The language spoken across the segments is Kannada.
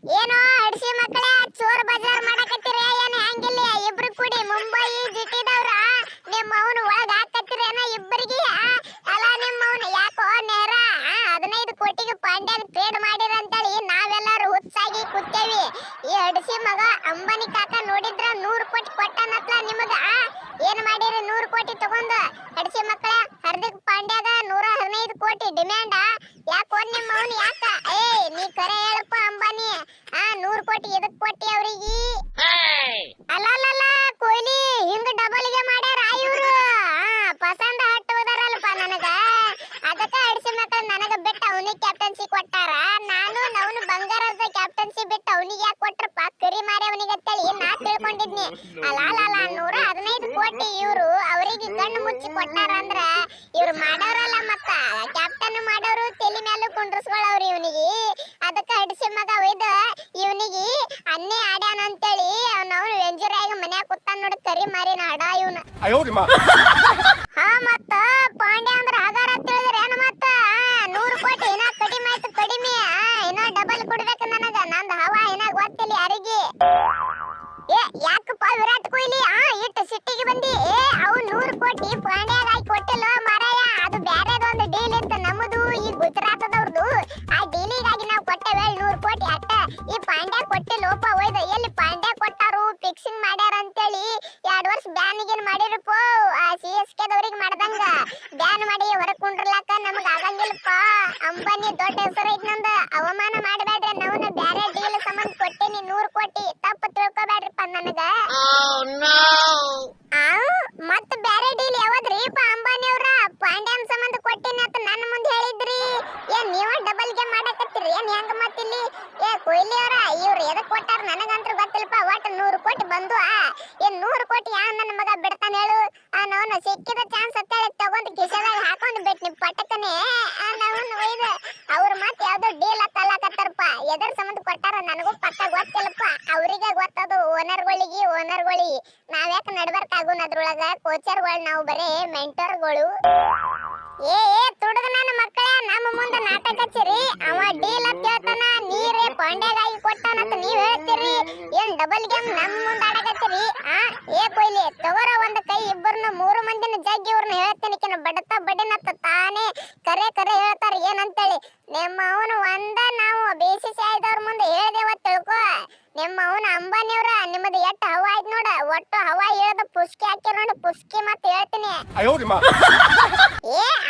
ಏನೋ ಅಡ್ಸಿ ಮಕ್ಕಳೇ ಚೋರ್ ಬಜಾರ್ ಮಾಡಕತ್ತೀರ ಏನ ಹಂಗಿಲ್ಲ ಇಬ್ರು ಕೂಡಿ ಮುಂಬೈ ಜಿಟಿದವ್ರ ನಿಮ್ಮ ಅವನು ಒಳಗ ಹಾಕತ್ತೀರೇನ ಇಬ್ಬರಿಗೆ ಅಲ್ಲ ನಿಮ್ಮ ಅವನು ಯಾಕೋ ನೇರ 15 ಕೋಟಿಗೆ ಪಾಂಡ್ಯಾಗ ಟ್ರೇಡ್ ಮಾಡಿರ ಅಂತೇಳಿ ನಾವೆಲ್ಲರೂ ಹುಚ್ಚಾಗಿ ಕೂತೇವಿ ಈ ಅಡ್ಸಿ ಮಗ ಅಂಬಾನಿ ಕಾಕ ನೋಡಿದ್ರ 100 ಕೋಟಿ ಕೊಟ್ಟನತ್ಲ ನಿಮಗ ಏನ್ ಮಾಡಿರಿ 100 ಕೋಟಿ ತಗೊಂಡು ಅಡ್ಸಿ ಮಕ್ಕಳೇ ಹಾರ್ದಿಕ್ ಪಾಂಡ್ಯಾಗ 115 ಕೋಟಿ ಡಿಮ್ಯಾಂಡ್ ಯಾಕೋ ನಿಮ್ಮ ಅವನು ಯಾಕ ನೀ ಕರೆ ಹೇಳಪ್ಪ ಅಂಬಾನಿ 100 ಕೋಟಿ ಎದಕ್ ಕೊಟ್ಟಿ ಅವರಿಗೆ ಅಲ್ಲಲ್ಲ ಕೊಹ್ಲಿ ಹಿಂಗ ಡಬಲ್ ಗೆ ಮಾಡ್ಯಾರ ಇವರು ಪಸಂದ ಹಟ್ಟುವುದಾರಲ್ಪ ನನಗ ಅದಕ್ಕ ಅಡ್ಸಿ ಮಕ್ಕಳು ನನಗ ಬಿಟ್ಟು ಅವನಿಗೆ ಕ್ಯಾಪ್ಟನ್ಸಿ ಕೊಟ್ಟಾರ ನಾನು ನವನು ಬಂಗಾರದ ಕ್ಯಾಪ್ಟನ್ಸಿ ಬಿಟ್ಟು ಅವನಿಗೆ ಯಾಕೆ ಕೊಟ್ರಪ್ಪ ಕರಿ ಮಾರಿ ಅವನಿಗೆ ಅಂತೇಳಿ ನಾ ತಿಳ್ಕೊಂಡಿದ್ನಿ ಅಲ್ಲಲ್ಲ 115 ಕೋಟಿ ಇವರು ಅವರಿಗೆ ಕಣ್ಣು ಮುಚ್ಚಿ ಕೊಟ್ಟಾರ ಅಂದ್ರ ಇವ್ರು ಮಾಡೋರಲ್ಲ ಮತ್ತ ಕ್ಯಾಪ್ಟನ್ ಮಾಡೋರು ತಲೆ ಮೇಲೆ ಕುಂಡ್ರಸ್ಕೊಳ್ಳವ್ರು ಇವನಿಗೆ ಅದಕ್ಕ ಅಡ್ಸಿ ಮಗ ಒಯ್ದ ಇವನಿಗೆ ಅನ್ನೇ ಆಡ್ಯಾನ ಅಂತೇಳಿ ಅವನು ಎಂಜುರಿಯಾಗಿ ಮನ್ಯಾಗ ಕೂತಾನ ನೋಡಿ ಕರಿ ಮಾರಿ ನಾಡ ಇವನು ಮತ್ತ ಪಾಂಡ್ಯ ಅಂದ್ರ ಹಗಾರ ತಿಳಿದ್ರೆ ಏನು ಮತ್ತ 100 ಕೋಟಿ ಇನ್ನ ಕಡಿಮೆ ಆಯ್ತು ಕಡಿಮೆ ಇನ್ನ ಡಬಲ್ ಕೊಡ್ಬೇಕು ನನಗ ನಂದು ಹವಾ ಇನ್ನ ಗೊತ್ತಿಲ್ಲ ಯಾರಿಗೆ ಯಾಕಪ್ಪ ವಿರಾಟ್ ಕೊಹ್ಲಿ ಇಟ್ಟು ಸಿಟ್ಟಿಗೆ ಬಂದಿ ಅವು 100 ಕೋಟಿ ಪಾಂಡ್ಯಾಗ ಹಾಕಿ ಕೊಟ್ಟಿಲ್ಲ ಮಾರಾಯ ಅದು ಬ್ಯಾರೆದೊಂದು ಡೀಲ್ ಇತ್ತು ನಮ್ಮದು ಈ ಗುಜರಾತದವ್ರದು ಆ ಡೀಲಿಗಾಗಿ ನಾವು ಕೊಟ್ಟೇವೆ 100 ಕೋಟಿ ಅಟ್ಟ ಈ ಪಾಂಡ್ಯ ಕೊಟ್ಟಿಲ್ಲೋಪ ಒಯ್ದ ಎಲ್ಲಿ ಪಾಂಡ್ಯ ಕೊಟ್ಟಾರು ಫಿಕ್ಸಿಂಗ್ ಮಾಡ್ಯಾರ ಅಂತೇಳಿ 2 ವರ್ಷ ಬ್ಯಾನ್ ಗೇನ್ ಮಾಡಿರಪ್ಪ ಆ CSK ದವರಿಗೆ ಮಾಡ್ದಂಗ ಬ್ಯಾನ್ ಮಾಡಿ ಹೊರಗೆ ಕುಂಡ್ರಲಾಕ ನಮಗ ಆಗಂಗಿಲ್ಲಪ್ಪ ಅಂಬಾನಿ ದೊಡ್ಡ ಹೆಸರು ಐತ್ ನಂದ ಅವಮಾನ ಮಾಡಬೇಡ್ರಿ ನಾವು ಬ್ಯಾರೆ ಡೀಲ್ ಸಂಬಂಧ ಕೊಟ್ಟೇನಿ 100 ಕೋಟಿ ತಪ್ಪು ತಿಳ್ಕೊಬೇಡ್ರಿಪ್ಪ ನನಗ ಮತ್ತ ಬ್ಯಾರೆ ಡೀಲ್ ಯಾವದ್ರಿಪ್ಪ ಅಂಬಾನಿ ಅವ್ರ ಪಾಂಡ್ಯನ್ ಸಂಬಂಧ ಕೊಟ್ಟೇನಿ ಅಂತ ನನ್ನ ಮುಂದೆ ಹೇಳಿದ್ರಿ ನೀವ ಡಬಲ್ ಗೆ ಮಾಡಕತ್ತೀರಿ ಹೆಂಗ ಮತ್ತಿಲ್ಲಿ ಕೊಹ್ಲಿ ಅವರ ಇವ್ರು ಎದಕ್ ಕೊಟ್ಟಾರ ನನಗಂತೂ ಗೊತ್ತಿಲ್ಲಪ್ಪ ಒಟ್ಟು 100 ಕೋಟಿ ಬಂದು 100 ಕೋಟಿ ನನ್ನ ಮಗ ಬಿಡ್ತಾನೆ ಹೇಳು ನಾವು ಸಿಕ್ಕಿದ ಚಾನ್ಸ್ ಅಂತೇಳಿ ತಗೊಂಡು ಕಿಶೆದಾಗ ಹಾಕೊಂಡು ಬಿಟ್ನಿ ಪಟಕನೆ ನಾವು ಒಯ್ದ ಅವ್ರ ಮತ್ತೆ ಯಾವ್ದೋ ಡೀಲ್ ತಲಾಕತ್ತಾರಪ್ಪ ಎದರ ಸಂಬಂಧ ಕೊಟ್ಟಾರ ನನಗೂ ಪಕ್ಕ ಗೊತ್ತಿಲ್ಲಪ್ಪ ಅವ್ರಿಗೆ ಗೊತ್ತದು ಓನರ್ಗಳಿಗೆ ನಾವ್ಯಾಕೆ ನಡ್ಬರ್ಕಾಗೋಣ ಅದ್ರೊಳಗ ಕೋಚರ್ಗಳು ನಾವು ಬರೇ ಮೆಂಟರ್ಗಳು ತುಡುಗ ನನ್ನ ಮಕ್ಕಳೇ ನಮ್ಮ ಮುಂದೆ ನಾಟಕ ಹಚ್ಚಿರಿ ಅವ ಡೀಲ್ ಅಂತ ಹೇಳ್ತಾನ ನೀರೇ ಪಾಂಡ್ಯಾಗಾಗಿ ಕೊಟ್ಟಾನಂತ ನೀವ್ ಹೇಳ್ತೀರಿ ಏನ್ ಡಬಲ್ ಗೇಮ್ ನಮ್ಮ ಮುಂದೆ ಆಡಕತ್ತೀರಿ ಕೊಹ್ಲಿ ತಗೋರ ಒಂದ್ ಕೈ ಇಬ್ಬರನ್ನ 3 ಮಂದಿನ ಜಗ್ಗಿ ಇವ್ರನ್ನ ಹೇಳ್ತೀನಿ ಕಿನ ಬಡತ ಬಡಿನತ್ತ ತಾನೇ ಕರೆ ಹೇಳ್ತಾರ ಏನಂತೇಳಿ ನಿಮ್ಮ ಅವನು ನಾವು BCCI ದವ್ರ ಮುಂದೆ ಹೇಳ್ದೇವ ತಿಳ್ಕೊ ನಿಮ್ಮ ಅವನ ಅಂಬಾನಿಯವ್ರ ನಿಮ್ಮದು ಎಷ್ಟು ಹವಾ ಆಯ್ತು ನೋಡ ಒಟ್ಟು ಹವಾ ಹೇಳ್ದ ಪುಸ್ಕಿ ಹಾಕಿ ನೋಡು ಪುಸ್ಕಿ ಮತ್ತೆ ಹೇಳ್ತೀನಿ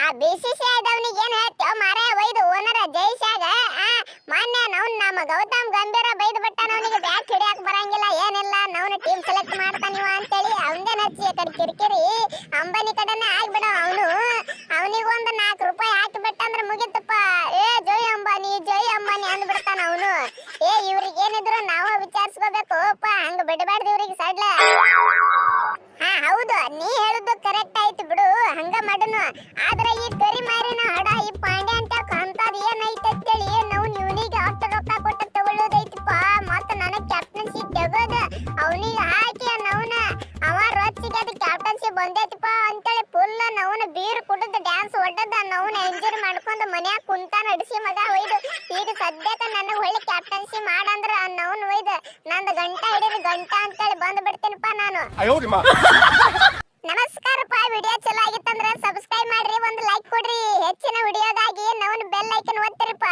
ಆ BCCI ದವನಿಗೆ ಏನ್ ಹೇಳ್ತೇವ ಮಾರಾಯ ಒಯ್ದು ಓನರ ಜೈಶಾಗ ಮಾನ್ಯ ನಮ್ಮ ಗೌತಮ್ ಗಂಭೀರ ಬೈದು ಬಿಟ್ಟಾನ ಅವನಿಗೆ ಬ್ಯಾಟ್ ಹಿಡಿಯಾಕ ಬರಂಗಿಲ್ಲ ಏನಿಲ್ಲ ನಾವು ಟೀಮ್ ಸೆಲೆಕ್ಟ್ ಮಾಡ್ತಾನಿವ ಅಂತೇಳಿ ಅವಂದೇ ನಚ್ಚಿ ಕಡೆ ಕಿರಿಕಿರಿ ಅಂಬಾನಿ ಕಡೆನೇ ಆಗ್ಬಿಡ ಅವನಿಗೆ ಒಂದು 4 ರೂಪಾಯಿ ಹಾಕಿ ಬಿಟ್ಟಂದ್ರೆ ಮುಗಿತಪ್ಪ ಜೈ ಅಂಬಾನಿ ಅಂದ್ಬಿಡ್ತಾನ ಅವನು ಇವ್ರಿಗೆ ಏನಿದ್ರು ನಾವು ವಿಚಾರಿಸ್ಕೋಬೇಕು ಹಂಗ ಬಿಡಬಾರ್ದು ಇವ್ರಿಗೆ ಸಡ್ಲ ಹೌದು ನೀ ಹೇಳುದು ಕರೆಕ್ಟ್ ಆಯ್ತು ಬಿಡು ಹಂಗ ಮಾಡುನು ಆದ್ರೆ ಈ ಕರಿ ಮಾರಿನ ಹಡ ಈ ಪಾಂಡ್ಯ ಅಂತ ಅಂತದ್ ಏನೈತೆ ಅಂತೇಳಿ ನಾವು ಇವನಿಗೆ ಅಷ್ಟು ರೊಕ್ಕ ಕೊಟ್ಟು ತಗೊಳ್ಳೋದೈತಿಪ್ಪ ಮತ್ತ ನನಗ್ ಕ್ಯಾಪ್ಟನ್ಸಿ ತೆಗೋದು ಅವನಿಗೆ ಹಾಕಿ ನವನ ಅವ ರೊಚ್ಚಿಗೆ ಅದು ಕ್ಯಾಪ್ಟನ್ಸಿ ಬಂದೈತಿಪ್ಪ ಅಂತೇಳಿ ಫುಲ್ ನವನ ಬೀರ್ ಕುಡಿದು ಡ್ಯಾನ್ಸ್ ಹೊಡೆದ ನವನ ಎಂಜಾಯ್ ಮಾಡ್ಕೊಂಡು ಮನ್ಯಾಗ ಕುಂತ ನಡಿಸಿ ಮಗ ಒಯ್ದು ಈಗ ಸದ್ಯಕ್ಕೆ ನನಗೆ ಒಳ್ಳೆ ಕ್ಯಾಪ್ಟನ್ಸಿ ಮಾಡಂದ್ರ ನವನ್ ಒಯ್ದು ನಂದು ಗಂಟಾ ಹಿಡಿದು ಗಂಟಾ ಅಂತೇಳಿ ಬಂದ್ ಬಿಡ್ತೀನಪ್ಪ ನಾನು ನಮಸ್ಕಾರಪ್ಪ ವಿಡಿಯೋ ಚಲೋ ಆಗಿತ್ತಂದ್ರೆ ಸಬ್ಸ್ಕ್ರೈಬ್ ಮಾಡ್ರಿ ಒಂದು ಲೈಕ್ ಕೊಡ್ರಿ ಹೆಚ್ಚಿನ ವಿಡಿಯೋಗಾಗಿ ನವನ್ ಬೆಲ್ ಐಕನ್ ಒತ್ತಿರಪ್ಪ